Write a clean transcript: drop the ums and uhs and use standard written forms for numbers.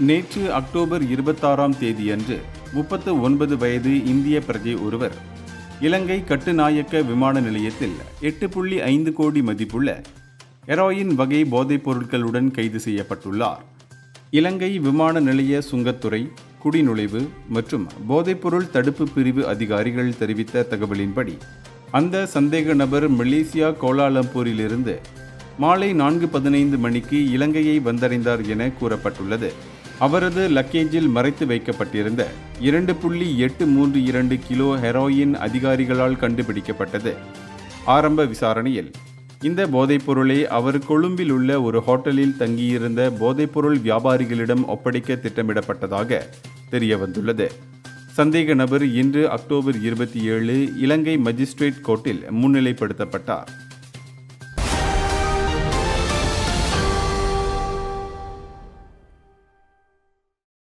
நேற்று அக்டோபர் 26ஆம் தேதியன்று 39 வயது இந்திய பிரஜை ஒருவர் இலங்கை கட்டுநாயக்க விமான நிலையத்தில் 8.5 கோடி மதிப்புள்ள ஹெரோயின் வகை போதைப் பொருட்களுடன் கைது செய்யப்பட்டுள்ளார். இலங்கை விமான நிலைய சுங்கத்துறை, குடிநுழைவு மற்றும் போதைப்பொருள் தடுப்பு பிரிவு அதிகாரிகள் தெரிவித்த தகவலின்படி அந்த சந்தேக நபர் மலேசியா கோலாலம்பூரிலிருந்து மாலை 4:15 மணிக்கு இலங்கையை வந்தடைந்தார் என கூறப்பட்டுள்ளது. அவரது லக்கேஜில் மறைத்து வைக்கப்பட்டிருந்த 2.832 கிலோ ஹெரோயின் அதிகாரிகளால் கண்டுபிடிக்கப்பட்டது. ஆரம்ப விசாரணையில் இந்த போதைப்பொருளை அவர் கொழும்பில் உள்ள ஒரு ஹோட்டலில் தங்கியிருந்த போதைப்பொருள் வியாபாரிகளிடம் ஒப்படைக்க திட்டமிடப்பட்டதாக தெரியவந்துள்ளது. சந்தேக நபர் இன்று அக்டோபர் 27 இலங்கை மஜிஸ்ட்ரேட் கோர்ட்டில் முன்னிலைப்படுத்தப்பட்டார்.